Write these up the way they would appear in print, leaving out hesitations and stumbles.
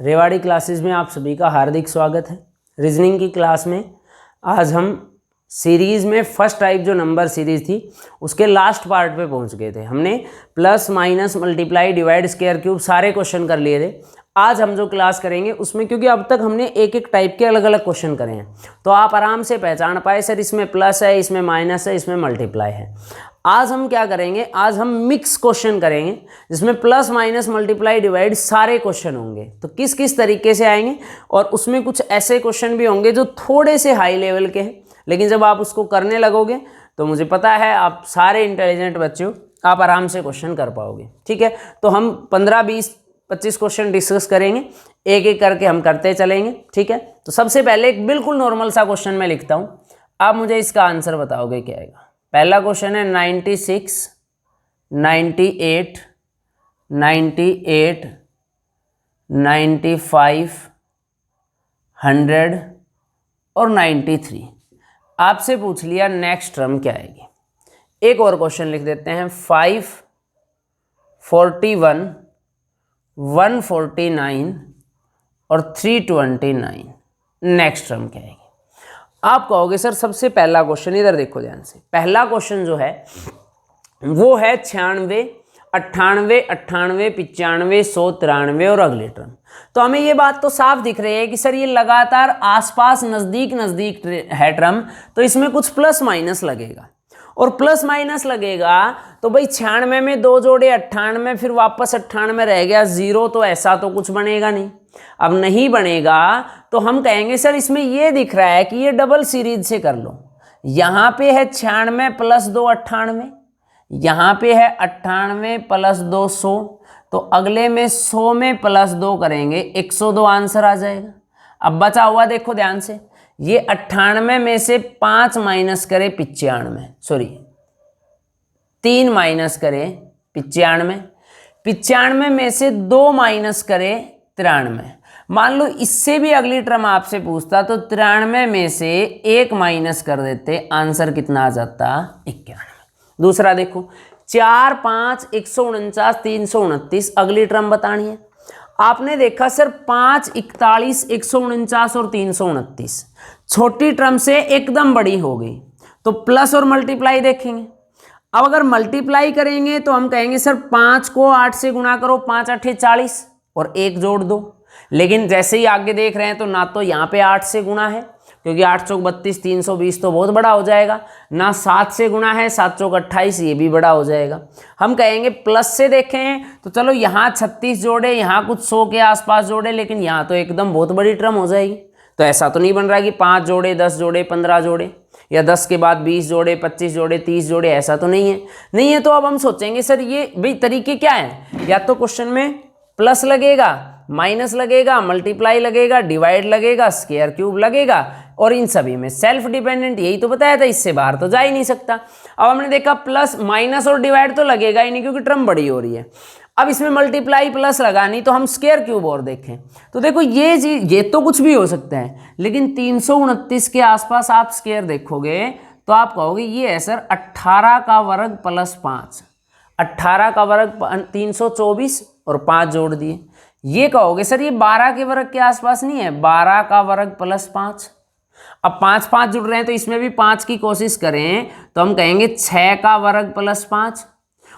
Rewari classes में आप सभी का हार्दिक स्वागत है। रीजनिंग की क्लास में आज हम सीरीज़ में फर्स्ट टाइप जो नंबर सीरीज़ थी उसके लास्ट पार्ट पे पहुंच गए थे। हमने plus minus multiply divide square cube सारे क्वेश्चन कर लिए थे। आज हम जो क्लास करेंगे उसमें, क्योंकि अब तक हमने एक एक टाइप के अलग अलग क्वेश्चन करे हैं, तो आप आराम से पहचान पाए सर इसमें प्लस है, इसमें माइनस है, इसमें मल्टीप्लाई है। आज हम क्या करेंगे, आज हम मिक्स क्वेश्चन करेंगे जिसमें प्लस माइनस मल्टीप्लाई डिवाइड सारे क्वेश्चन होंगे। तो किस किस तरीके से आएंगे, और उसमें कुछ ऐसे क्वेश्चन भी होंगे जो थोड़े से हाई लेवल के हैं, लेकिन जब आप उसको करने लगोगे तो मुझे पता है आप सारे इंटेलिजेंट बच्चे हो, आप आराम से क्वेश्चन कर पाओगे। ठीक है, तो हम 15, 20, 25 क्वेश्चन डिस्कस करेंगे, एक एक करके हम करते चलेंगे। ठीक है, तो सबसे पहले एक बिल्कुल नॉर्मल सा क्वेश्चन मैं लिखता हूँ, आप मुझे इसका आंसर बताओगे क्या आएगा। पहला क्वेश्चन है 96, 98, 98, 95, 100 और 93। आपसे पूछ लिया नेक्स्ट टर्म क्या आएगी। एक और क्वेश्चन लिख देते हैं 5, 41, 149 और 329। नेक्स्ट टर्म क्या आएगी। आप कहोगे सर सबसे पहला क्वेश्चन, इधर देखो ध्यान से, पहला क्वेश्चन जो है वो है 96, 98, 98, 95, 100, 93 और अगले टर्म। तो हमें ये बात तो साफ दिख रही है कि सर ये लगातार आसपास नज़दीक नज़दीक है टर्म, तो इसमें कुछ प्लस माइनस लगेगा, और प्लस माइनस लगेगा तो भाई 96 में 2 जोड़े 98, फिर वापस 98 रह गया 0, तो ऐसा तो कुछ बनेगा नहीं। अब नहीं बनेगा तो हम कहेंगे सर इसमें ये दिख रहा है कि ये डबल सीरीज से कर लो। यहाँ पे है 96 प्लस 2 98, यहाँ पे है 98 प्लस 2 100, तो अगले में 100 में प्लस 2 करेंगे 102 आंसर आ जाएगा। अब बचा हुआ देखो ध्यान से, ये 98 में से 5 माइनस करे 95, सॉरी 3 माइनस करे 95, 95 में से 2 माइनस करे 93। मान लो इससे भी अगली टर्म आपसे पूछता तो 93 में से 1 माइनस कर देते, आंसर कितना आ जाता 91। दूसरा देखो 4, 5, 149, 329, अगली टर्म बतानी है। आपने देखा सर 5, 41, 149 और 329 छोटी टर्म से एकदम बड़ी हो गई, तो प्लस और मल्टीप्लाई देखेंगे। अब अगर मल्टीप्लाई करेंगे तो हम कहेंगे सर 5 को 8 से गुणा करो, 5 8 40 और 1 जोड़ दो। लेकिन जैसे ही आगे देख रहे हैं तो ना तो यहाँ पे 8 से गुणा है, क्योंकि 8 चौक 32, 320 तो बहुत बड़ा हो जाएगा, ना 7 से गुणा है, 7 चौक 28, ये भी बड़ा हो जाएगा। हम कहेंगे प्लस से देखें तो चलो यहाँ 36 जोड़े, यहाँ कुछ 100 के आसपास जोड़े, लेकिन यहाँ तो एकदम बहुत बड़ी टर्म हो जाएगी। तो ऐसा तो नहीं बन रहा कि 5 जोड़े, 10 जोड़े, 15 जोड़े, या 10 के बाद 20 जोड़े, 25 जोड़े, 30 जोड़े, ऐसा तो नहीं है। तो अब हम सोचेंगे सर ये भाई तरीके क्या हैं, या तो क्वेश्चन में प्लस लगेगा, माइनस लगेगा, मल्टीप्लाई लगेगा, डिवाइड लगेगा, स्क्वायर क्यूब लगेगा, और इन सभी में सेल्फ डिपेंडेंट, यही तो बताया था, इससे बाहर तो जा ही नहीं सकता। अब हमने देखा प्लस माइनस और डिवाइड तो लगेगा ही नहीं, क्योंकि टर्म बड़ी हो रही है। अब इसमें मल्टीप्लाई प्लस लगा नहीं, तो हम स्क्वायर क्यूब और देखें तो देखो ये चीज, ये तो कुछ भी हो सकता है, लेकिन 329 के आसपास आप स्क्वायर देखोगे तो आप कहोगे ये है सर 18 का वर्ग प्लस 5, 18 का वर्ग 324 और 5 जोड़ दिए। ये कहोगे सर ये 12 के वर्ग के आसपास नहीं है, 12 का वर्ग प्लस 5। अब 5 5 जुड़ रहे हैं तो इसमें भी 5 की कोशिश करें तो हम कहेंगे 6 का वर्ग प्लस 5,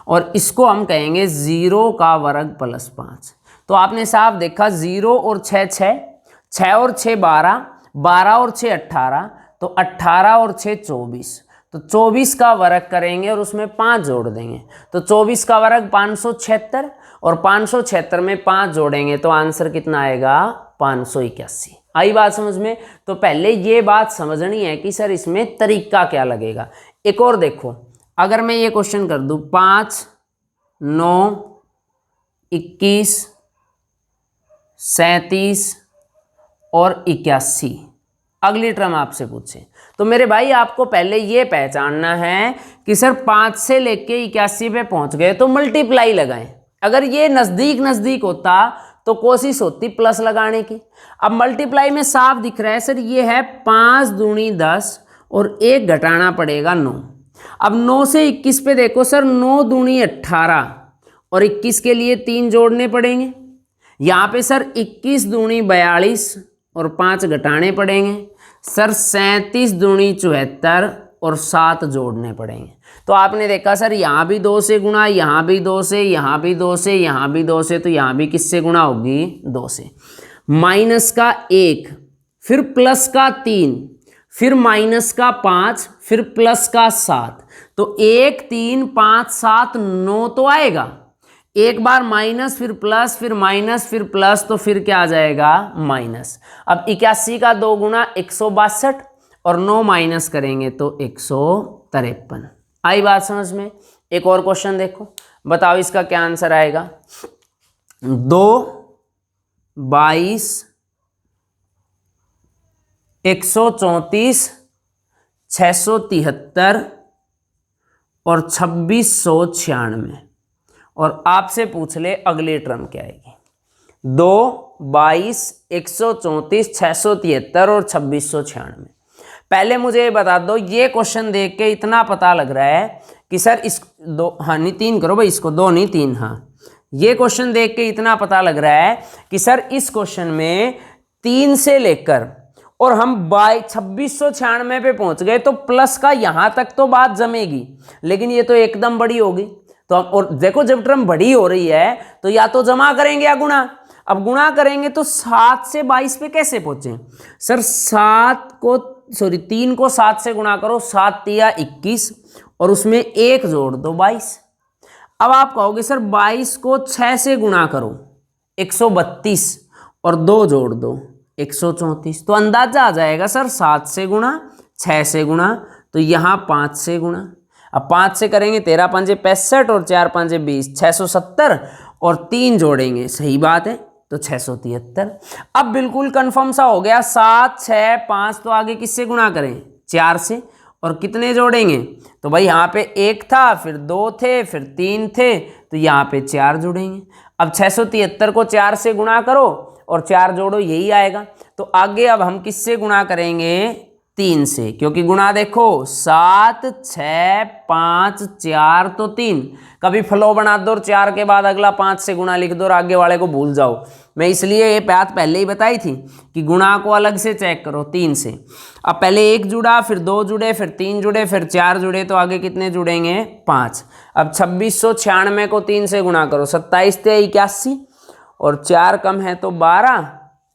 और इसको हम कहेंगे 0 का वर्ग प्लस 5। तो आपने साफ देखा 0 और 6 6, 6 और 6 12, 12 और 6 18, तो 18 और 6 24, तो 24 का वर्ग करेंगे और उसमें 5 जोड़ देंगे, तो 24 का वर्ग 576, और 576 में 5 जोड़ेंगे तो आंसर कितना आएगा 581। आई बात समझ में। तो पहले ये बात समझनी है कि सर इसमें तरीका क्या लगेगा। एक और देखो, अगर मैं ये क्वेश्चन कर दूं 5, 9, 21, 37 और 81, अगली टर्म आपसे पूछे, तो मेरे भाई आपको पहले ये पहचानना है कि सर 5 से लेके 81 पे पहुंच गए तो मल्टीप्लाई लगाएं। अगर ये नज़दीक नज़दीक होता तो कोशिश होती प्लस लगाने की। अब मल्टीप्लाई में साफ दिख रहा है सर ये है 5 दूनी 10 और 1 घटाना पड़ेगा 9। अब 9 से 21 पे देखो सर, 9 दूनी 18 और 21 के लिए 3 जोड़ने पड़ेंगे। यहाँ पे सर 21 दूनी 42 और 5 घटाने पड़ेंगे सर, 37 दूनी 74 और 7 जोड़ने पड़ेंगे। तो आपने देखा सर यहाँ भी 2 से गुणा, यहाँ भी 2 से, यहाँ भी 2 से, यहाँ भी 2 से, तो यहाँ भी किससे गुणा होगी? 2 से। माइनस का 1, फिर प्लस का 3, फिर माइनस का 5, फिर प्लस का 7, तो 1 3 5 7 9 तो आएगा। एक बार माइनस, फिर प्लस, फिर माइनस, फिर प्लस, तो फिर क्या आ जाएगा? माइनस। अब 81 का 2 गुना 162 और 9 माइनस करेंगे तो 153। आई बात समझ में? एक और क्वेश्चन देखो, बताओ इसका क्या आंसर आएगा? 2 22 134 673 और 2696, और आपसे पूछ ले अगली टर्म क्या आएगी? 2 22 134 673 और 2696। पहले मुझे ये बता दो, ये क्वेश्चन देख के इतना पता लग रहा है कि सर इस 2, हाँ नहीं 3 करो भाई, इसको 2 नहीं 3, हाँ ये क्वेश्चन देख के इतना पता लग रहा है कि सर इस क्वेश्चन में 3 से लेकर और हम 2696 पे पहुंच गए, तो प्लस का यहां तक तो बात जमेगी, लेकिन ये तो एकदम बड़ी होगी। तो और देखो जब टर्म बड़ी हो रही है तो या तो जमा करेंगे या गुणा। अब गुणा करेंगे तो 7 से 22 पे कैसे पहुंचे? सर 3 को 7 से गुणा करो, 7 तिया 21 और उसमें 1 जोड़ दो 22। अब आप कहोगे सर 22 को 6 से गुणा करो 132 और 2 जोड़ दो 134, तो अंदाजा आ जाएगा सर 7 से गुणा, 6 से गुणा, तो यहाँ 5 से गुणा। अब 5 से करेंगे 13 पंजे 65 और 4 पंजे 20, 670 और 3 जोड़ेंगे, सही बात है, तो 673। अब बिल्कुल कंफर्म सा हो गया, 7 6 5, तो आगे किससे गुणा करें? 4 से, और कितने जोड़ेंगे? तो भाई यहाँ पे 1 था, फिर 2 थे, फिर 3 थे, तो यहाँ पे 4 जुड़ेंगे। अब 673 को 4 से गुणा करो और 4 जोड़ो, यही आएगा। तो आगे अब हम किससे गुणा करेंगे? 3 से, क्योंकि गुणा देखो 7 6 5 4 तो 3, कभी फ्लो बना दो और 4 के बाद अगला 5 से गुणा लिख दो और आगे वाले को भूल जाओ। मैं इसलिए ये बात पहले ही बताई थी कि गुणा को अलग से चेक करो 3 से। अब पहले 1 जुड़ा, फिर 2 जुड़े, फिर 3 जुड़े, फिर 4 जुड़े, तो आगे कितने जुड़ेंगे? 5। अब 2696 को 3 से गुणा करो, 27 × 81 और 4 कम है तो 12,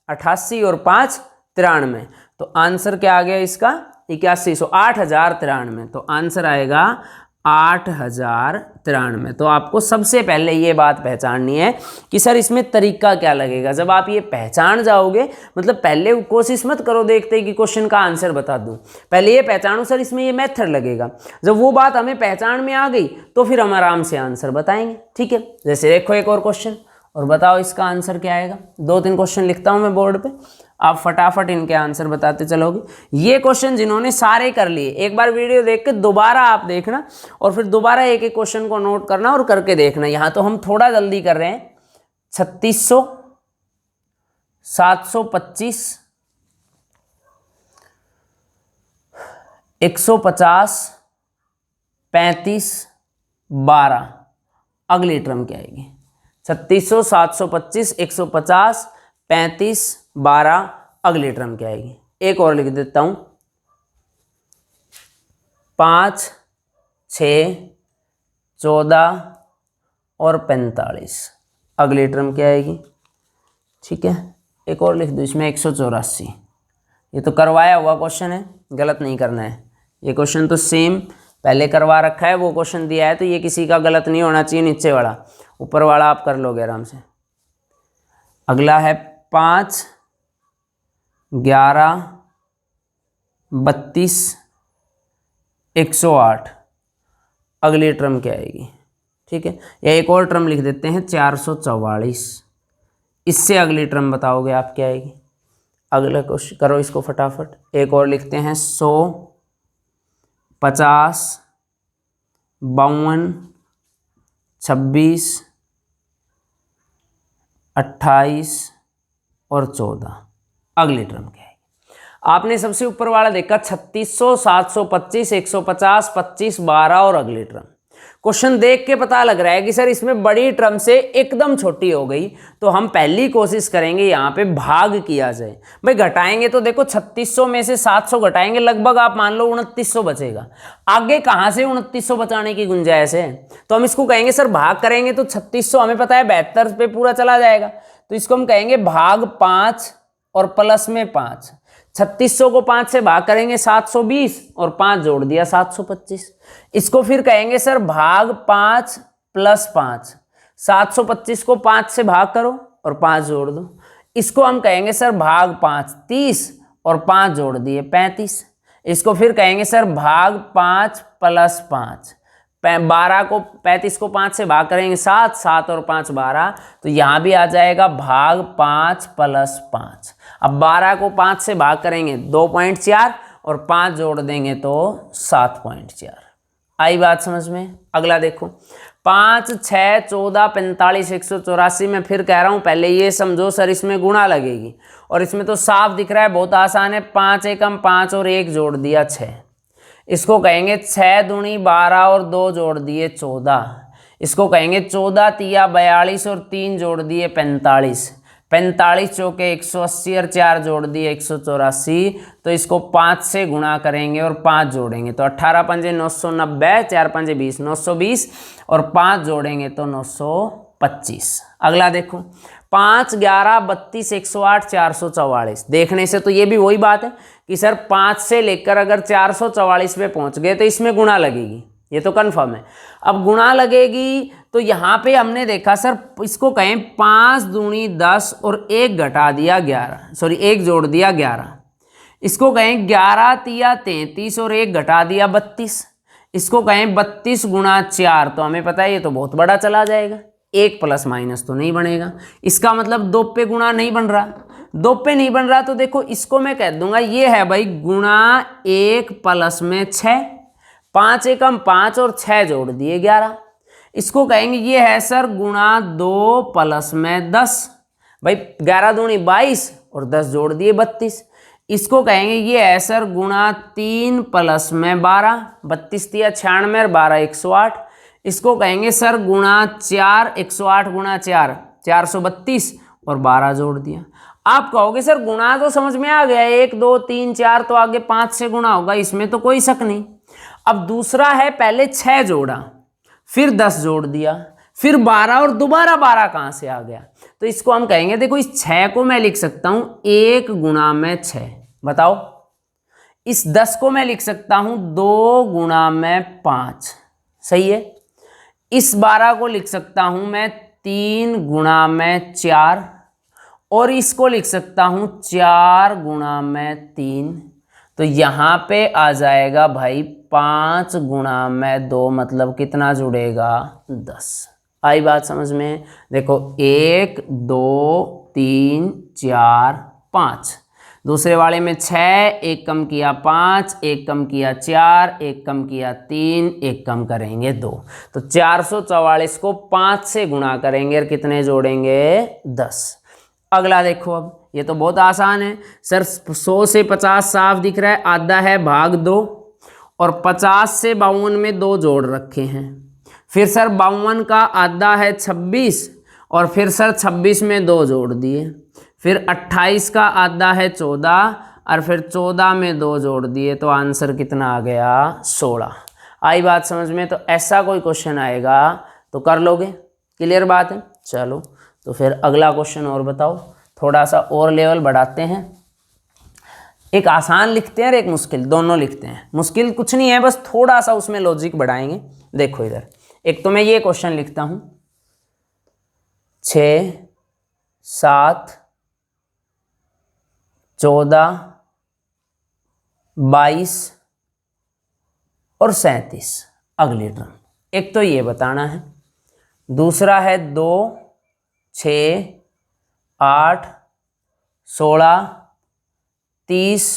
88 और 5 93, तो आंसर क्या आ गया इसका? 8100, 8093, तो आंसर आएगा 8093। तो आपको सबसे पहले ये बात पहचाननी है कि सर इसमें तरीका क्या लगेगा। जब आप ये पहचान जाओगे, मतलब पहले कोशिश मत करो देखते कि क्वेश्चन का आंसर बता दूं, पहले ये पहचानो सर इसमें ये मेथड लगेगा। जब वो बात हमें पहचान में आ गई तो फिर हम आराम से आंसर बताएंगे, ठीक है। जैसे देखो एक और क्वेश्चन, और बताओ इसका आंसर क्या आएगा। 2-3 क्वेश्चन लिखता हूं मैं बोर्ड पे, आप फटाफट इनके आंसर बताते चलोगे। ये क्वेश्चन जिन्होंने सारे कर लिए, एक बार वीडियो देख के दोबारा आप देखना और फिर दोबारा एक एक क्वेश्चन को नोट करना और करके देखना। यहाँ तो हम थोड़ा जल्दी कर रहे हैं। 3600, 725, 150, 35, 12, अगली टर्म क्या आएगी? 3600, 725, 150, 35, 12, अगली टर्म क्या आएगी? एक और लिख देता हूं, 5, 6, 14 और 45, अगली टर्म क्या आएगी? ठीक है, एक और लिख दो इसमें 184। ये तो करवाया हुआ क्वेश्चन है, गलत नहीं करना है। ये क्वेश्चन तो सेम पहले करवा रखा है, वो क्वेश्चन दिया है, तो ये किसी का गलत नहीं होना चाहिए। नीचे वाला, ऊपर वाला आप कर लोगे आराम से। अगला है 5, 11, 32, 108, अगली टर्म क्या आएगी? ठीक है, या एक और टर्म लिख देते हैं 444। इससे अगली टर्म बताओगे आप क्या आएगी। अगला क्वेश्चन करो इसको फटाफट। एक और लिखते हैं 100, 50, 52, 26, 28 और 14, अगली टर्म क्या है? आपने सबसे ऊपर वाला देखा 3600, 725, 150, 25, 12 और अगली टर्म। क्वेश्चन देख के पता लग रहा है कि सर इसमें बड़ी टर्म से एकदम छोटी हो गई, तो हम पहली कोशिश करेंगे यहाँ पे भाग किया जाए। भाई घटाएंगे तो देखो 3600 में से 700 घटाएंगे, लगभग आप मान लो 2900 बचेगा। आगे कहाँ से 2900 बचाने की गुंजाइश है, तो हम इसको कहेंगे सर भाग करेंगे तो 3600 हमें पता है 72 पे पूरा चला जाएगा, तो इसको हम कहेंगे भाग 5 और प्लस में 5। 3600 को 5 से भाग करेंगे 720 और 5 जोड़ दिया 725। इसको फिर कहेंगे सर भाग 5 प्लस 5। 725 को 5 से भाग करो और 5 जोड़ दो। इसको हम कहेंगे सर भाग 5 30 और 5 जोड़ दिए 35। इसको फिर कहेंगे सर भाग 5 प्लस 5। 12 को 35 को 5 से भाग करेंगे 7, 7 और 5 12, तो यहाँ भी आ जाएगा भाग 5 प्लस 5। अब 12 को 5 से भाग करेंगे 2.4 और 5 जोड़ देंगे तो 7.4। आई बात समझ में। अगला देखो 5 6 14 45 184। मैं फिर कह रहा हूँ पहले ये समझो सर इसमें गुणा लगेगी, और इसमें तो साफ दिख रहा है बहुत आसान है। 5 एकम 5 और 1 जोड़ दिया 6। इसको कहेंगे 6 दूनी 12 और 2 जोड़ दिए 14। इसको कहेंगे 14 तिया 42 और 3 जोड़ दिए 45। 45 चौके 180 और 4 जोड़ दिए 184। तो इसको 5 से गुणा करेंगे और 5 जोड़ेंगे तो 18 पंजे 990, 4 पंजे 20 920 और 5 जोड़ेंगे तो 925। अगला देखो 5 11 32 108 444। देखने से तो ये भी वही बात है कि सर 5 से लेकर अगर 444 पे पहुंच गए तो इसमें गुणा लगेगी, ये तो कन्फर्म है। अब गुणा लगेगी तो यहाँ पे हमने देखा सर इसको कहें 5 दूनी 10 और 1 घटा दिया 11, सॉरी 1 जोड़ दिया 11। इसको कहें 11 तिया 33 और 1 घटा दिया 32। इसको कहें 32 गुणा 4, तो हमें पता है ये तो बहुत बड़ा चला जाएगा, 1 प्लस माइनस तो नहीं बनेगा। इसका मतलब 2 पे गुणा नहीं बन रहा, 2 पे नहीं बन रहा तो देखो इसको मैं कह दूंगा ये है भाई गुणा 1 प्लस में 6। 5 एकम 5 और 6 जोड़ दिए 11। इसको कहेंगे ये है सर गुणा 2 प्लस में 10। भाई 11 दूनी 22 और 10 जोड़ दिए 32। इसको कहेंगे ये है सर गुणा 3 प्लस में 12। 32 तिया 96 और 12 108। इसको कहेंगे सर गुणा 4 108 गुणा 4 432 और 12 जोड़ दिया। आप कहोगे सर गुणा तो समझ में आ गया, 1 2 3 4 तो आगे 5 से गुणा होगा, इसमें तो कोई शक नहीं। अब दूसरा है पहले 6 जोड़ा फिर 10 जोड़ दिया फिर 12 और दोबारा 12 कहाँ से आ गया, तो इसको हम कहेंगे देखो इस 6 को मैं लिख सकता हूं 1 गुणा में 6। बताओ इस 10 को मैं लिख सकता हूं 2 गुणा में 5, सही है। इस 12 को लिख सकता हूं मैं 3 गुणा में 4 और इसको लिख सकता हूं 4 गुणा में 3। तो यहाँ पे आ जाएगा भाई 5 गुणा में 2, मतलब कितना जुड़ेगा 10। आई बात समझ में। देखो 1 2 3 4 5, दूसरे वाले में 6, 1 कम किया 5, 1 कम किया 4, 1 कम किया 3, 1 कम करेंगे 2। तो 444 को 5 से गुणा करेंगे और कितने जोड़ेंगे 10। अगला देखो, अब ये तो बहुत आसान है सर। 100 से 50 साफ दिख रहा है, आधा है भाग 2 और 50 से 52 में 2 जोड़ रखे हैं। फिर सर 52 का आधा है 26 और फिर सर 26 में 2 जोड़ दिए। फिर 28 का आधा है 14 और फिर 14 में 2 जोड़ दिए, तो आंसर कितना आ गया 16। आई बात समझ में। तो ऐसा कोई क्वेश्चन आएगा तो कर लोगे, क्लियर बात है। चलो तो फिर अगला क्वेश्चन और बताओ, थोड़ा सा और लेवल बढ़ाते हैं। एक आसान लिखते हैं और एक मुश्किल, दोनों लिखते हैं। मुश्किल कुछ नहीं है, बस थोड़ा सा उसमें लॉजिक बढ़ाएंगे। देखो इधर, एक तो मैं ये क्वेश्चन लिखता हूं 6 7 14 22 और 37 अगली टर्म। एक तो ये बताना है, दूसरा है 2 6 8 16 30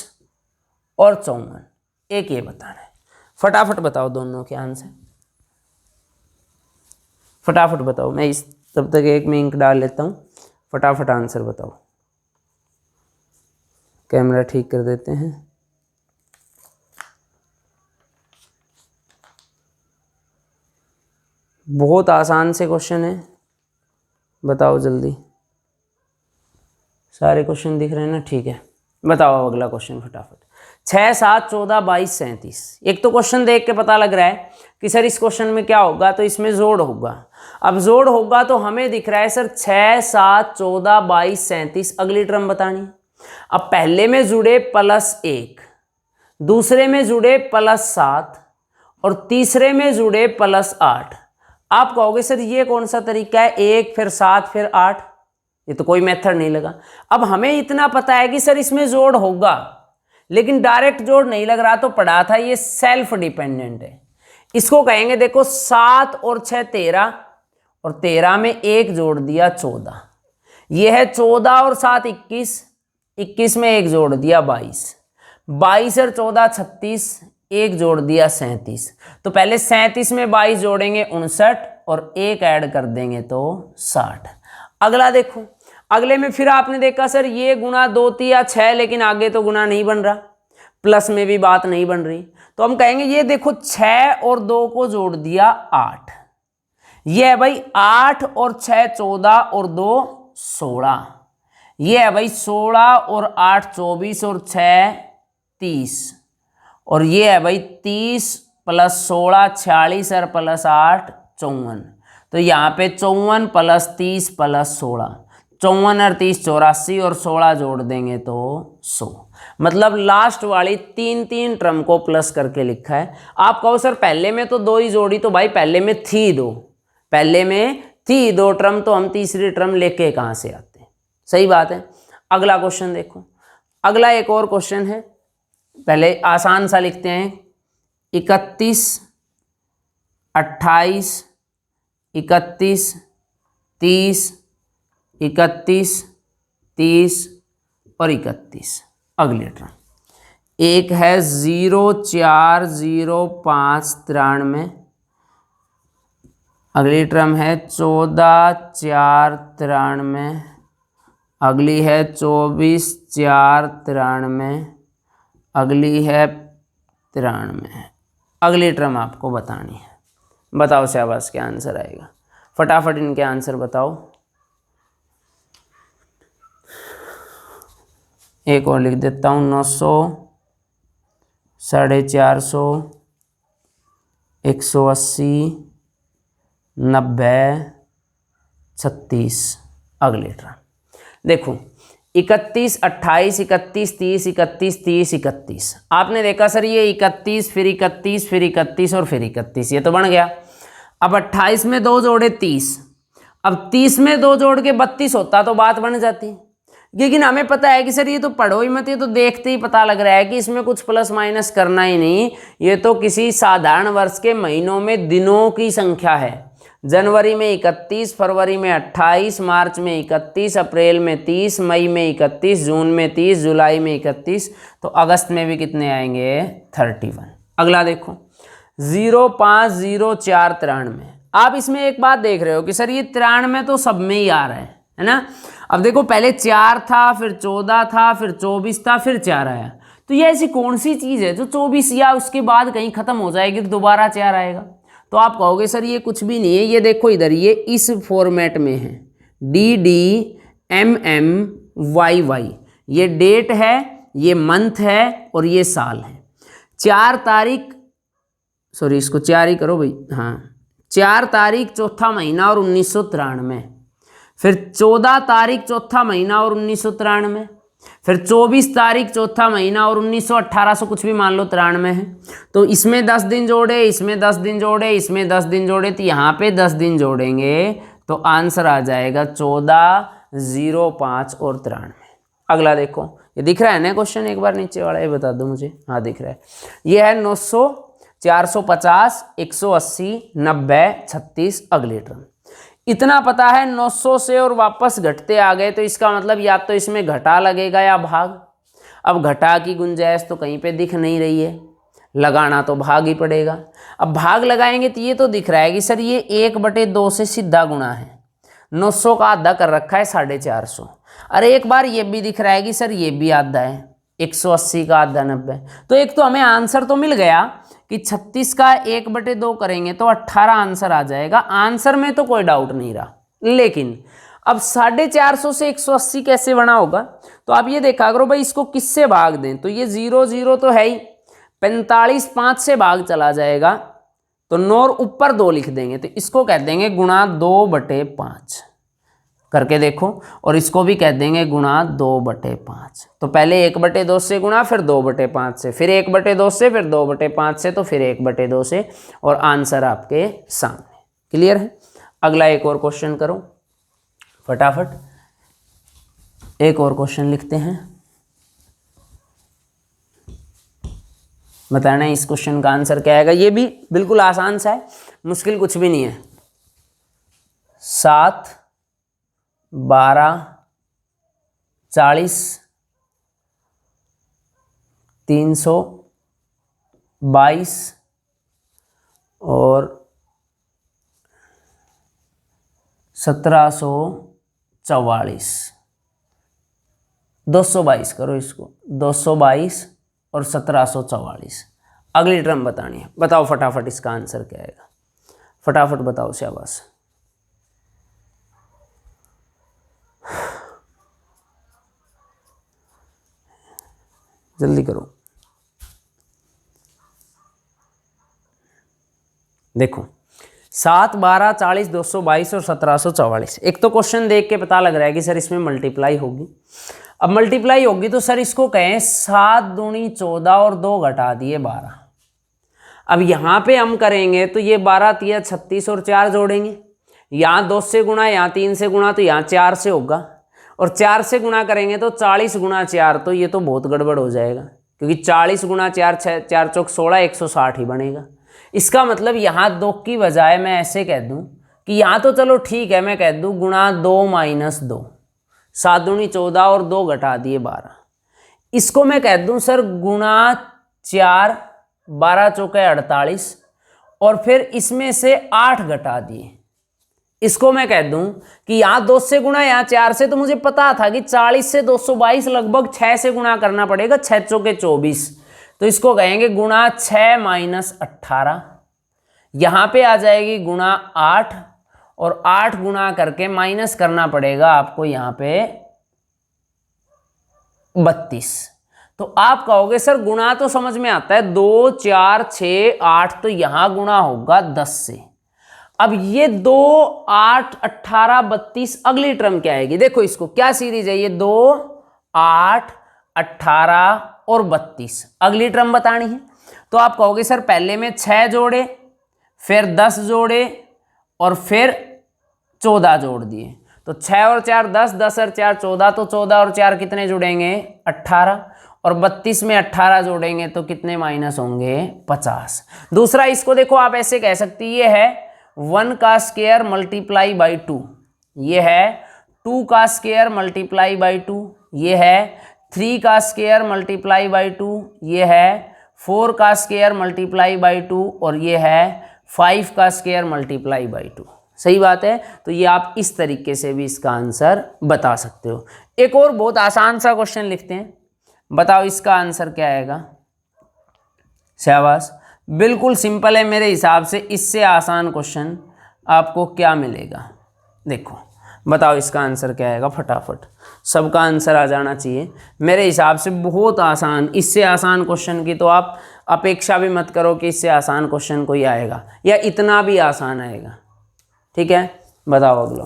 और 54, एक ये बताना है। फटाफट बताओ दोनों के आंसर, फटाफट बताओ। मैं इस तब तक एक में इंक डाल लेता हूँ, फटाफट आंसर बताओ। कैमरा ठीक कर देते हैं। बहुत आसान से क्वेश्चन है, बताओ जल्दी। सारे क्वेश्चन दिख रहे हैं ना, ठीक है। बताओ अगला क्वेश्चन फटाफट। 6, 7, 14, 22, 37। एक तो क्वेश्चन देख के पता लग रहा है कि सर इस क्वेश्चन में क्या होगा, तो इसमें जोड़ होगा। अब जोड़ होगा तो हमें दिख रहा है सर 6, 7, 14, 22, 37 अगली टर्म बतानी है। अब पहले में जुड़े +1, दूसरे में जुड़े +7 और तीसरे में जुड़े +8। आप कहोगे सर ये कौन सा तरीका है, 1 फिर 7 फिर 8, ये तो कोई मेथड नहीं लगा। अब हमें इतना पता है कि सर इसमें जोड़ होगा, लेकिन डायरेक्ट जोड़ नहीं लग रहा, तो पढ़ा था ये सेल्फ डिपेंडेंट है। इसको कहेंगे देखो 7 और 6 13 और 13 में 1 जोड़ दिया 14, ये है 14 और 7 21, 21 में 1 जोड़ दिया 22, 22 और 14 36, 1 जोड़ दिया 37। तो पहले 37 में 22 जोड़ेंगे 59 और 1 ऐड कर देंगे तो 60। अगला देखो, अगले में फिर आपने देखा सर ये गुना 2 3 6, लेकिन आगे तो गुना नहीं बन रहा, प्लस में भी बात नहीं बन रही, तो हम कहेंगे ये देखो 6 और 2 को जोड़ दिया 8, ये है भाई 8 और 6 14 और 2 16, ये है भाई 16 और 8 24 और 6 30, और ये है भाई 30 + 16 46 और +8 54। तो यहाँ पे 54 + 30 + 16, 54 और 30 84 और 16 जोड़ देंगे तो 100। मतलब लास्ट वाली 3 टर्म को प्लस करके लिखा है। आप कहो सर पहले में तो 2 ही जोड़ी, तो भाई पहले में थी 2, पहले में थी 2 टर्म, तो हम तीसरी टर्म लेके कहाँ से आते हैं, सही बात है। अगला क्वेश्चन देखो, अगला एक और क्वेश्चन है, पहले आसान सा लिखते हैं। 31 28 31 30 31 30 और 31 अगली टर्म। एक है 0 4 0 5 93, अगली टर्म है 14 4 93, अगली है 24 4 93, अगली है 93। अगली टर्म आपको बतानी है। बताओ शाबाश क्या आंसर आएगा, फटाफट इनके आंसर बताओ। एक और लिख देता हूँ, 900 450 180 90 36 अगली टर्म। देखो 31 28 31 30 31 30 31, आपने देखा सर ये 31 फिर 31 फिर 31 और फिर 31, ये तो बन गया। अब 28 में 2 जोड़े 30, अब 30 में 2 जोड़ के 32 होता तो बात बन जाती, लेकिन हमें पता है कि सर ये तो पढ़ो ही मत, ये तो देखते ही पता लग रहा है कि इसमें कुछ प्लस माइनस करना ही नहीं, ये तो किसी साधारण वर्ष के महीनों में दिनों की संख्या है। जनवरी में 31, फरवरी में 28, मार्च में 31, अप्रैल में 30, मई में 31, जून में 30, जुलाई में 31, तो अगस्त में भी कितने आएंगे 31। अगला देखो 0 5 0 4 93। आप इसमें एक बात देख रहे हो कि सर ये 93 तो सब में ही आ रहा है ना। अब देखो पहले 4 था, फिर 14 था, फिर 24 था, फिर 4 आया, तो ये ऐसी कौन सी चीज़ है जो 24 या उसके बाद कहीं ख़त्म हो जाएगी तो दोबारा 4 आएगा। तो आप कहोगे सर ये कुछ भी नहीं है, ये देखो इधर ये इस फॉर्मेट में है DDMMYY, ये डेट है, ये मंथ है और ये साल है। 4 तारीख, सॉरी इसको 4 ही करो भाई, हाँ 4 तारीख चौथा महीना और 1993, फिर 14 तारीख चौथा महीना और 1993, फिर 24 तारीख चौथा महीना और 1800 कुछ भी मान लो 93 है। तो इसमें 10 दिन जोड़े, इसमें 10 दिन जोड़े, इसमें 10 दिन जोड़े, तो यहाँ पे 10 दिन जोड़ेंगे तो आंसर आ जाएगा 14 0 5 और 93। अगला देखो, ये दिख रहा है ना क्वेश्चन, एक बार नीचे वाला ये बता दो मुझे, हाँ दिख रहा है। ये है 900 450 180 90 36 अगली टर्म। इतना पता है 900 से और वापस घटते आ गए, तो इसका मतलब या तो इसमें घटा लगेगा या भाग। अब घटा की गुंजाइश तो कहीं पे दिख नहीं रही है, लगाना तो भाग ही पड़ेगा। अब भाग लगाएंगे तो ये तो दिख रहा है कि सर ये 1/2 से सीधा गुणा है, 900 का आधा कर रखा है 450। अरे एक बार ये भी दिख रहा है कि सर ये भी आधा है, 180 का आधा 90। तो एक तो हमें आंसर तो मिल गया कि 36 का 1/2 करेंगे तो 18 आंसर आ जाएगा। आंसर में तो कोई डाउट नहीं रहा, लेकिन अब 450 से 180 कैसे बना होगा? तो आप ये देखा करो भाई, इसको किससे भाग दें, तो ये 0 0 तो है ही, 45 5 से भाग चला जाएगा, तो 9 और ऊपर 2 लिख देंगे, तो इसको कह देंगे गुणा 2/5 करके देखो, और इसको भी कह देंगे गुणा 2/5। तो पहले 1/2 से गुणा, फिर 2/5 से, फिर 1/2 से, फिर 2/5 से, तो फिर 1/2 से, और आंसर आपके सामने। क्लियर है? अगला एक और क्वेश्चन करो फटाफट, एक और क्वेश्चन लिखते हैं। बताना है इस क्वेश्चन का आंसर क्या आएगा। ये भी बिल्कुल आसान सा है, मुश्किल कुछ भी नहीं है। 7 12 40 322 और 1744, 222 करो इसको, 222 और 1744। अगली टर्म बतानी है, बताओ फटाफट इसका आंसर क्या आएगा, फटाफट बताओ शाबाश। जल्दी करो। देखो 7 12 40 222 और 1744। एक तो क्वेश्चन देख के पता लग रहा है कि सर इसमें मल्टीप्लाई होगी। अब मल्टीप्लाई होगी तो सर इसको कहें 7 दूनी 14 और 2 घटा दिए 12। अब यहाँ पे हम करेंगे तो ये 12 तिया 36 और 4 जोड़ेंगे, यहाँ 2 से गुणा, यहाँ 3 से गुणा, तो यहाँ 4 से होगा, और 4 से गुणा करेंगे तो 40 गुणा 4, तो ये तो बहुत गड़बड़ हो जाएगा, क्योंकि 40 गुणा 4 4 चौक 16 160 ही बनेगा। इसका मतलब यहाँ 2 की बजाय मैं ऐसे कह दूँ कि यहाँ तो चलो ठीक है, मैं कह दूँ गुणा 2 माइनस 2, 7 दूनी 14 और 2 घटा दिए 12। इसको मैं कह दूँ सर गुणा 4 12 चौके 48, और फिर इसमें से 8 घटा दिए। इसको मैं कह दूं कि यहाँ 2 से गुणा, यहाँ 4 से, तो मुझे पता था कि 40 से 222 लगभग 6 से गुणा करना पड़ेगा, 6 चौके 24, तो इसको कहेंगे गुणा 6 माइनस 18। यहाँ पे आ जाएगी गुणा 8, और 8 गुणा करके माइनस करना पड़ेगा आपको यहाँ पे 32। तो आप कहोगे सर गुणा तो समझ में आता है, 2 4 6 8, तो यहाँ गुणा होगा 10 से। अब ये 2 8 18 32, अगली टर्म क्या आएगी? देखो इसको क्या सीरीज है, ये 2 8 18 और 32, अगली टर्म बतानी है। तो आप कहोगे सर पहले में 6 जोड़े, फिर 10 जोड़े, और फिर 14 जोड़ दिए, तो 6 और 4 10, 10 और 4 14, तो 14 और 4 कितने जुड़ेंगे? 18, और 32 में 18 जोड़ेंगे तो कितने माइनस होंगे? 50। दूसरा इसको देखो आप ऐसे कह सकती, ये है 1 का स्क्वायर मल्टीप्लाई बाई 2, ये है 2 का स्क्वायर मल्टीप्लाई बाई 2, ये है 3 का स्क्वायर मल्टीप्लाई बाई 2, ये है 4 का स्क्वायर मल्टीप्लाई बाई 2, और ये है 5 का स्क्वायर मल्टीप्लाई बाई 2। सही बात है। तो ये आप इस तरीके से भी इसका आंसर बता सकते हो। एक और बहुत आसान सा क्वेश्चन लिखते हैं, बताओ इसका आंसर क्या आएगा। शाबाश, बिल्कुल सिंपल है मेरे हिसाब से, इससे आसान क्वेश्चन आपको क्या मिलेगा? देखो बताओ इसका आंसर क्या आएगा, फटाफट सबका आंसर आ जाना चाहिए। मेरे हिसाब से बहुत आसान, इससे आसान क्वेश्चन की तो आप अपेक्षा भी मत करो कि इससे आसान क्वेश्चन कोई आएगा या इतना भी आसान आएगा। ठीक है, बताओ अगला।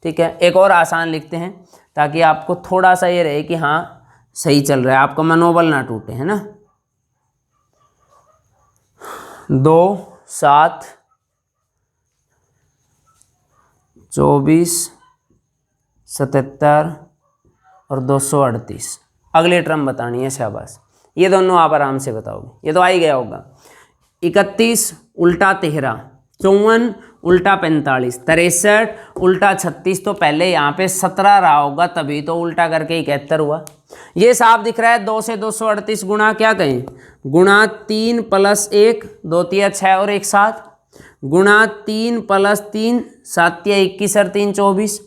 ठीक है, एक और आसान लिखते हैं ताकि आपको थोड़ा सा ये रहे कि हाँ सही चल रहा है, आपका मनोबल ना टूटे, है ना। 2 7 24 77 और 238, अगले टर्म बतानी है। शाबाश, ये दोनों आप आराम से बताओगे, ये तो आ ही गया होगा। 31 उल्टा 13, 54 उल्टा 45, 63 उल्टा 36, तो पहले यहाँ पे 17 रहा होगा तभी तो उल्टा करके 71 हुआ। ये साफ दिख रहा है। 2 से 238 गुणा क्या कहें, गुणा 3 + 1 2 तिया 6 और 1 7, गुणा 3 + 3 7 तिया 21 और 3 24,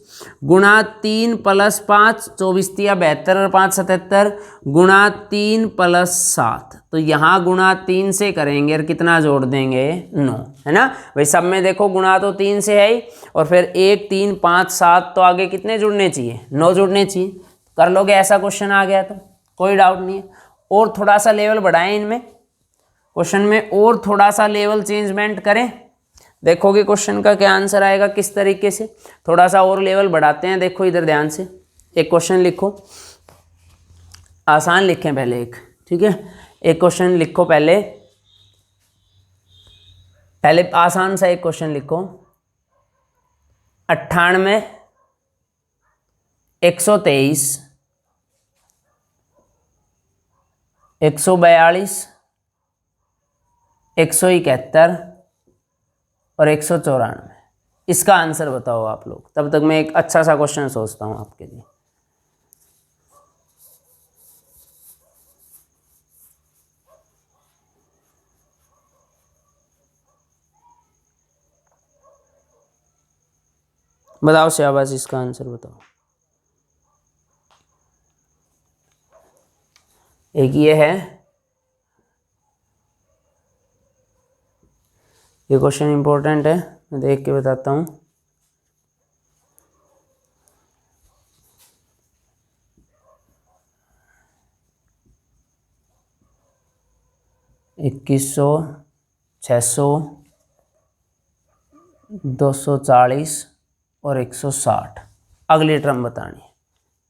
गुणा 3 + 5 24 तिया 72 और 5 77 गुणा 3 + 7, तो यहाँ गुणा 3 से करेंगे और कितना जोड़ देंगे 9, है ना भाई। सब में देखो गुणा तो 3 से है ही, और फिर 1 3 5 7 तो आगे कितने जुड़ने चाहिए 9 जुड़ने चाहिए। कर लोगे ऐसा क्वेश्चन आ गया तो कोई डाउट नहीं है। और थोड़ा सा लेवल बढ़ाएं इनमें क्वेश्चन में, और थोड़ा सा लेवल चेंजमेंट करें, देखोगे क्वेश्चन का क्या आंसर आएगा किस तरीके से। थोड़ा सा और लेवल बढ़ाते हैं, देखो इधर ध्यान से। एक क्वेश्चन लिखो, आसान लिखें पहले एक, ठीक है। एक क्वेश्चन लिखो पहले आसान सा एक क्वेश्चन लिखो। 98 123 142 171 और 194, इसका आंसर बताओ आप लोग। तब तक मैं एक अच्छा सा क्वेश्चन सोचता हूं आपके लिए। बताओ शाबाश, इसका आंसर बताओ। एक ये है, ये क्वेश्चन इंपॉर्टेंट है, मैं देख के बताता हूँ। इक्कीस सौ 600 240 और 160 अगली टर्म बतानी है,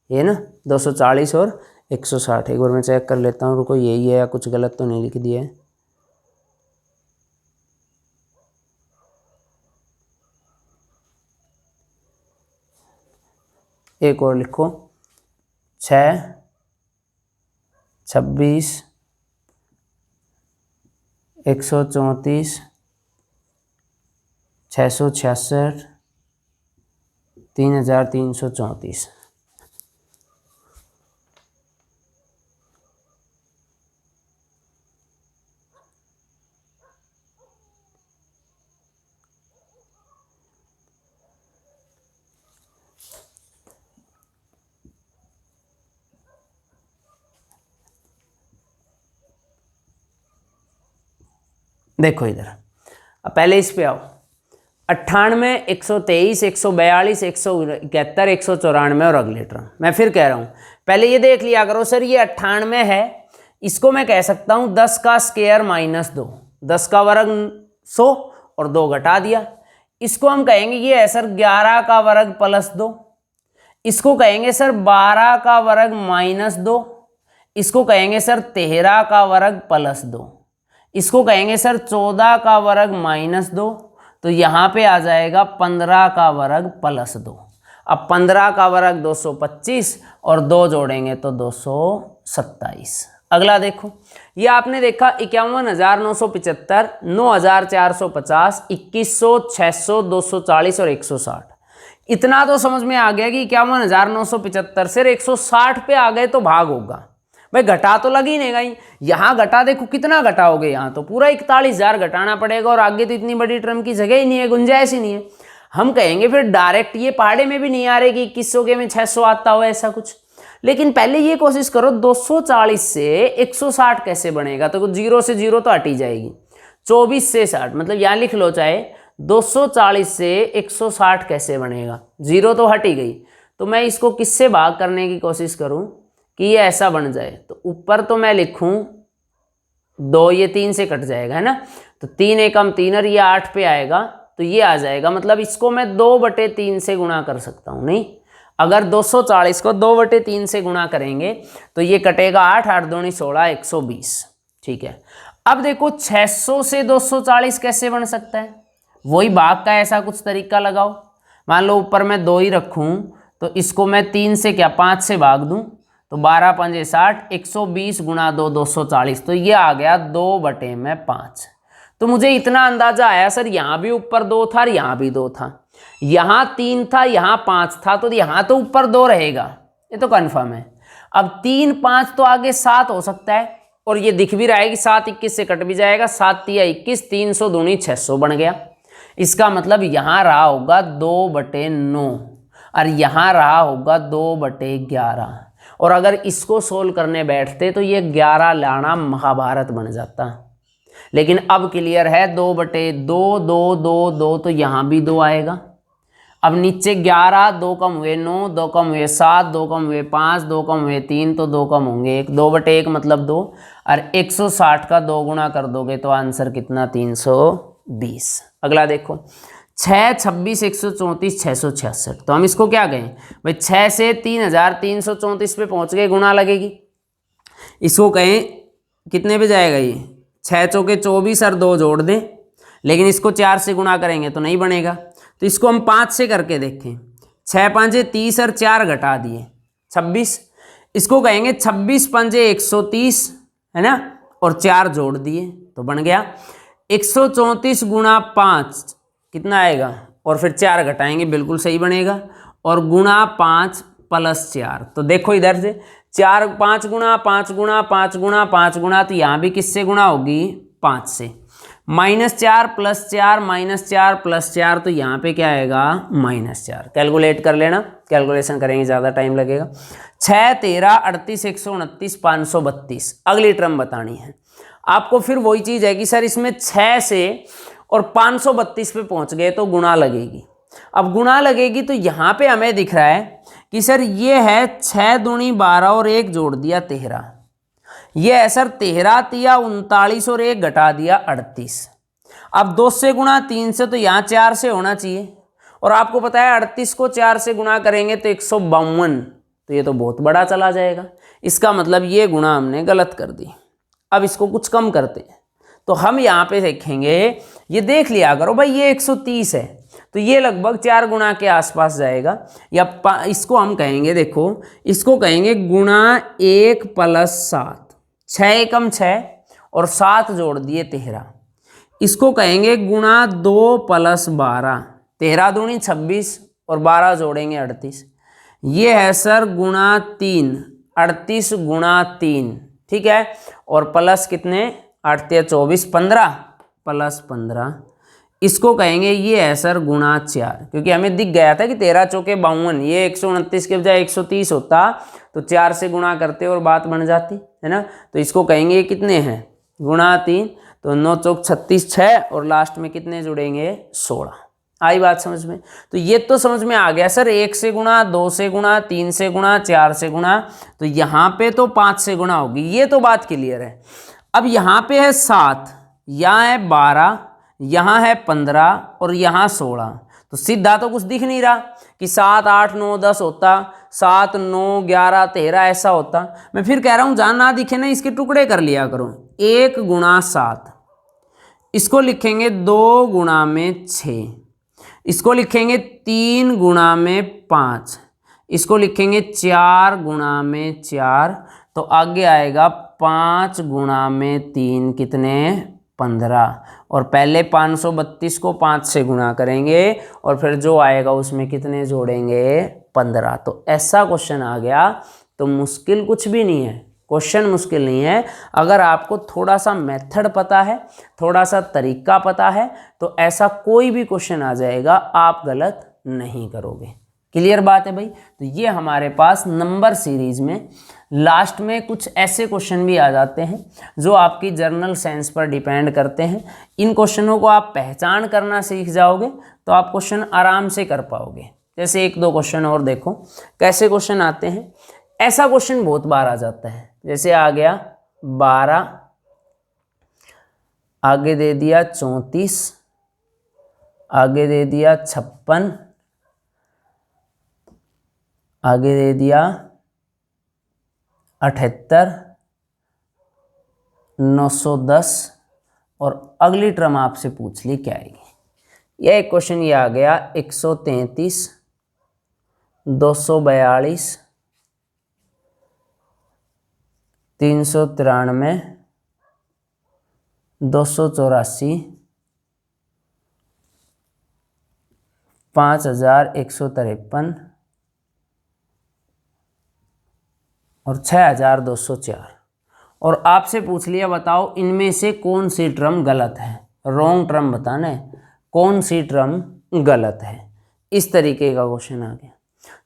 ये ना 240 और 160। एक बार मैं चेक कर लेता हूँ, रुको यही है या कुछ गलत तो नहीं लिख दिया है। एक और लिखो, 6 26 134 666 3334। देखो इधर, अब पहले इस पे आओ। 98 123 142 171 194 और अगले टर्म। मैं फिर कह रहा हूँ, पहले ये देख लिया करो सर, ये 98 है, इसको मैं कह सकता हूँ 10 का स्क्वायर -2, 10 का वर्ग 100 और 2 घटा दिया। इसको हम कहेंगे ये है सर 11 का वर्ग +2, इसको कहेंगे सर 12 का वर्ग -2, इसको कहेंगे सर 13 का वर्ग +2, इसको कहेंगे सर 14 का वर्ग -2, तो यहाँ पे आ जाएगा 15 का वर्ग +2। अब 15 का वर्ग 225 और 2 जोड़ेंगे तो 227। अगला देखो, ये आपने देखा 51,975 9,450 2100 600 240 और 160। इतना तो समझ में आ गया कि 51,975 से 160 पे आ गए तो भाग होगा भाई, घटा तो लग ही नहीं गई। यहाँ घटा देखो कितना घटाओगे, यहाँ तो पूरा 41,000 घटाना पड़ेगा, और आगे तो इतनी बड़ी टर्म की जगह ही नहीं है, गुंजाइश ही नहीं है। हम कहेंगे फिर डायरेक्ट ये पहाड़े में भी नहीं आ रहे कि 2100 के में 600 आता हो ऐसा कुछ। लेकिन पहले ये कोशिश करो 240 से 160 कैसे बनेगा, तो 0 से 0 तो हट ही जाएगी। 24 से 60 मतलब यहाँ लिख लो चाहे 240 से 160 कैसे बनेगा, 0 तो हट ही गई। तो मैं इसको किससे भाग करने की कोशिश करूँ कि ये ऐसा बन जाए, तो ऊपर तो मैं लिखूं 2, ये 3 से कट जाएगा, है ना, तो 3 एकम 3 और ये 8 पे आएगा, तो ये आ जाएगा। मतलब इसको मैं 2/3 से गुणा कर सकता हूँ। नहीं, अगर 240 को 2/3 से गुणा करेंगे तो ये कटेगा 8 8 दूनी 16 120। ठीक है, अब देखो 600 से 240 कैसे बन सकता है, वही भाग का ऐसा कुछ तरीका लगाओ। मान लो ऊपर मैं 2 ही रखूँ, तो इसको मैं 3 से 5 से भाग दूँ, तो 12 5 60 120 गुणा 2 240, तो ये आ गया 2/5। तो मुझे इतना अंदाजा आया सर, यहाँ भी ऊपर 2 था और यहाँ भी 2 था, यहाँ 3 था यहाँ 5 था, तो यहाँ तो ऊपर 2 रहेगा, ये तो कन्फर्म है। अब 3 5 तो आगे 7 हो सकता है, और ये दिख भी रहा है कि 7 21 से कट भी जाएगा, 7 तिया 21 300 दूनी 600 बन गया। इसका मतलब यहाँ रहा होगा 2/9। और यहाँ रहा होगा 2/11। और अगर इसको सोल्व करने बैठते तो ये 11 लाना महाभारत बन जाता, लेकिन अब क्लियर है 2/2, 2 2 2, तो यहाँ भी 2 आएगा। अब नीचे 11, 2 कम हुए 9, 2 कम हुए 7, 2 कम हुए 5, 2 कम हुए 3, तो 2 कम होंगे 1, 2/1 मतलब 2, और 160 का 2 गुना कर दोगे तो आंसर कितना 320। अगला देखो 6, 26, 134, 666। तो हम इसको क्या कहें भाई, 6 से 3334 पे पहुंच गए, गुना लगेगी। इसको कहें कितने पे जाएगा ये, 6 चौके 24 और 2 जोड़ दें, लेकिन इसको 4 से गुणा करेंगे तो नहीं बनेगा, तो इसको हम 5 से करके देखें। 6 5 30 और 4 घटा दिए 26। इसको कहेंगे 26 पंजे 130 है ना, और 4 जोड़ दिए तो बन गया 134 गुणा 5 कितना आएगा, और फिर 4 घटाएंगे बिल्कुल सही बनेगा, और गुणा 5 प्लस 4। तो देखो इधर से 4 5 गुणा 5 गुणा 5 गुणा 5 गुणा, तो यहाँ भी किससे गुणा होगी 5 से। -4 + 4 -4 + 4, तो यहाँ पे क्या आएगा -4। कैलकुलेट कर लेना, कैलकुलेशन करेंगे ज़्यादा टाइम लगेगा। 6 13 38 129 532। अगली टर्म बतानी है आपको। फिर वही चीज़ है कि सर इसमें 6 से और 532 पे पहुँच गए तो गुणा लगेगी। अब गुणा लगेगी तो यहाँ पे हमें दिख रहा है कि सर ये है 6 दूनी 12 और 1 जोड़ दिया 13, ये है सर 13 तिया 39 और 1 घटा दिया 38। अब 2 से गुणा 3 से, तो यहाँ 4 से होना चाहिए, और आपको पता है 38 को 4 से गुणा करेंगे तो 152, तो ये तो बहुत बड़ा चला जाएगा। इसका मतलब ये गुणा हमने गलत कर दी। अब इसको कुछ कम करते हैं, तो हम यहाँ पे देखेंगे, ये देख लिया करो भाई, ये 130 है तो ये लगभग 4 गुणा के आसपास जाएगा, या इसको हम कहेंगे, देखो इसको कहेंगे गुणा 1 + 7, 6 एकम 6 और 7 जोड़ दिए 13। इसको कहेंगे गुणा 2 + 12, 13 दूनी 26 और 12 जोड़ेंगे 38। ये है सर गुणा 3, 38 गुणा 3, ठीक है, और प्लस कितने 8 × 24 15 + 15। इसको कहेंगे ये है सर गुणा 4, क्योंकि हमें दिख गया था कि 13 चौके 52, ये 129 के बजाय 130 होता तो 4 से गुणा करते और बात बन जाती है ना। तो इसको कहेंगे ये कितने हैं गुणा 3, तो 9 चौक 36 6, और लास्ट में कितने जुड़ेंगे 16। आई बात समझ में? तो ये तो समझ में आ गया सर, 1 से गुणा 2 से गुणा 3 से गुणा 4 से गुणा, तो यहाँ पे तो 5 से गुणा होगी, ये तो बात क्लियर है। अब यहाँ पे है 7, यहाँ है 12, यहाँ है 15 और यहाँ 16, तो सीधा तो कुछ दिख नहीं रहा कि 7 8 9 10 होता, 7 9 11 13 ऐसा होता। मैं फिर कह रहा हूँ जहाँ ना दिखे ना इसके टुकड़े कर लिया करो। 1 × 7, इसको लिखेंगे 2 गुणा में 6, इसको लिखेंगे 3 गुणा में 5, इसको लिखेंगे 4 गुणा में 4, तो आगे आएगा 5 गुणा में 3 कितने 15, और पहले 532 को 5 से गुणा करेंगे और फिर जो आएगा उसमें कितने जोड़ेंगे 15। तो ऐसा क्वेश्चन आ गया। तो मुश्किल कुछ भी नहीं है, क्वेश्चन मुश्किल नहीं है। अगर आपको थोड़ा सा मेथड पता है, थोड़ा सा तरीका पता है, तो ऐसा कोई भी क्वेश्चन आ जाएगा, आप गलत नहीं करोगे। क्लियर बात है भाई? तो ये हमारे पास नंबर सीरीज में लास्ट में कुछ ऐसे क्वेश्चन भी आ जाते हैं जो आपकी जर्नल साइंस पर डिपेंड करते हैं। इन क्वेश्चनों को आप पहचान करना सीख जाओगे तो आप क्वेश्चन आराम से कर पाओगे। जैसे 1-2 क्वेश्चन और देखो कैसे क्वेश्चन आते हैं। ऐसा क्वेश्चन बहुत बार आ जाता है, जैसे आ गया 12, आगे दे दिया 34, आगे दे दिया 56, आगे दे दिया 78, 910, और अगली टर्म आपसे पूछ ली क्या आएगी। यह एक क्वेश्चन ये आ गया 133, 242, 393, 284, 5153 और 6204, और आपसे पूछ लिया बताओ इनमें से कौन सी टर्म गलत है। रॉन्ग टर्म बताना है, कौन सी टर्म गलत है। इस तरीके का क्वेश्चन आ गया।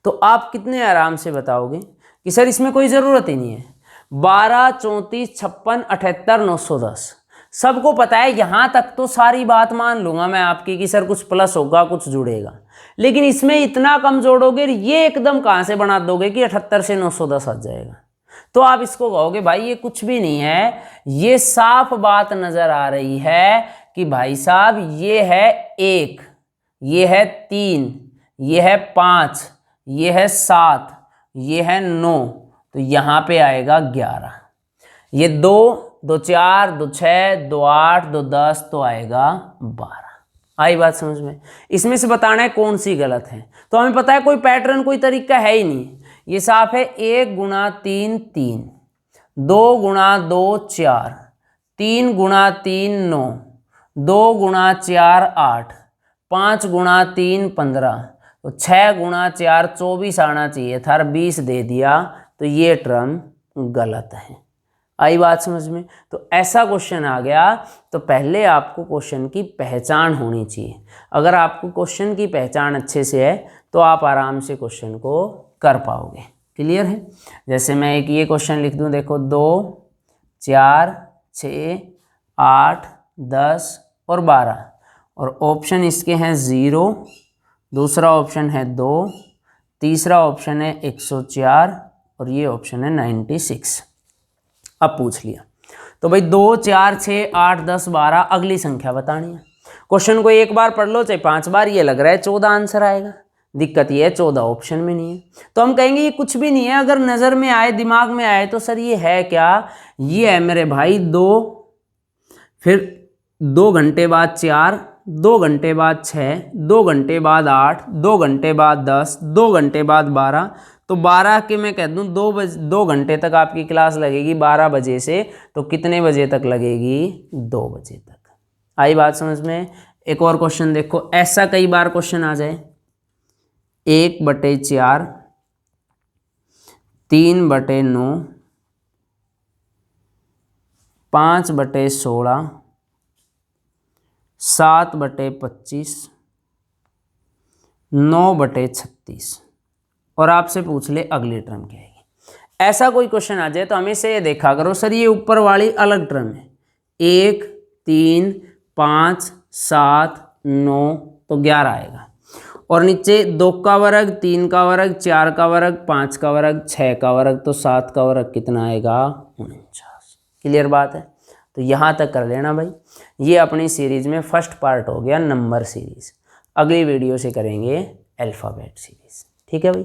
तो आप कितने आराम से बताओगे कि सर इसमें कोई ज़रूरत ही नहीं है। 12, 34, 56, 78, 910 सबको पता है। यहाँ तक तो सारी बात मान लूँगा मैं आपकी कि सर कुछ प्लस होगा कुछ जुड़ेगा, लेकिन इसमें इतना कम जोड़ोगे, ये एकदम कहाँ से बना दोगे कि 78 से 910 आ जाएगा। तो आप इसको कहोगे भाई ये कुछ भी नहीं है। ये साफ बात नज़र आ रही है कि भाई साहब ये है 1, ये है 3, ये है 5, ये है 7, ये है 9, तो यहाँ पे आएगा 11। ये 2, 2 4, 2 6, 2 8, 2 10, तो आएगा 12। आई बात समझ में? इसमें से बताना है कौन सी गलत है। तो हमें पता है कोई पैटर्न कोई तरीका है ही नहीं। ये साफ है। 1 गुणा 3 3, 2 गुणा 2 4, 3 गुणा 3 9, 2 गुणा 4 8, 5 गुणा 3 15, तो 6 गुणा 4 24 आना चाहिए था, 20 दे दिया, तो ये टर्म गलत है। आई बात समझ में? तो ऐसा क्वेश्चन आ गया तो पहले आपको क्वेश्चन की पहचान होनी चाहिए। अगर आपको क्वेश्चन की पहचान अच्छे से है तो आप आराम से क्वेश्चन को कर पाओगे। क्लियर है? जैसे मैं एक ये क्वेश्चन लिख दूं, देखो 2 4 6 8 10 और 12, और ऑप्शन इसके हैं 0, दूसरा ऑप्शन है 2, तीसरा ऑप्शन है 104 और ये ऑप्शन है 96। अब पूछ लिया तो भाई 2 4 6 8 10 12 अगली संख्या बतानी है। क्वेश्चन को एक बार पढ़ लो चाहे 5 बार, ये लग रहा है 14 आंसर आएगा। दिक्कत ये है 14 ऑप्शन में नहीं है, तो हम कहेंगे ये कुछ भी नहीं है। अगर नज़र में आए, दिमाग में आए तो सर ये है क्या? ये है मेरे भाई 2, फिर 2 घंटे बाद 4, 2 घंटे बाद 6, 2 घंटे बाद 8, 2 घंटे बाद 10, 2 घंटे बाद 12, तो 12 के मैं कह दूँ 2 घंटे तक आपकी क्लास लगेगी 12 बजे से, तो कितने बजे तक लगेगी? 2 बजे तक। आई बात समझ में? एक और क्वेश्चन देखो, ऐसा कई बार क्वेश्चन आ जाए। 1/4, 3/9, 5/16, 7/25, 9/36, और आपसे पूछ ले अगली टर्म क्या है। ऐसा कोई क्वेश्चन आ जाए तो हमेशा ये देखा करो सर ये ऊपर वाली अलग टर्म है। 1 3 5 7 9, तो 11 आएगा, और नीचे 2 का वर्ग, 3 का वर्ग, 4 का वर्ग, 5 का वर्ग, 6 का वर्ग, तो 7 का वर्ग कितना आएगा? 49। क्लियर बात है? तो यहाँ तक कर लेना भाई। ये अपनी सीरीज में फर्स्ट पार्ट हो गया नंबर सीरीज। अगली वीडियो से करेंगे अल्फ़ाबेट सीरीज। ठीक है भाई।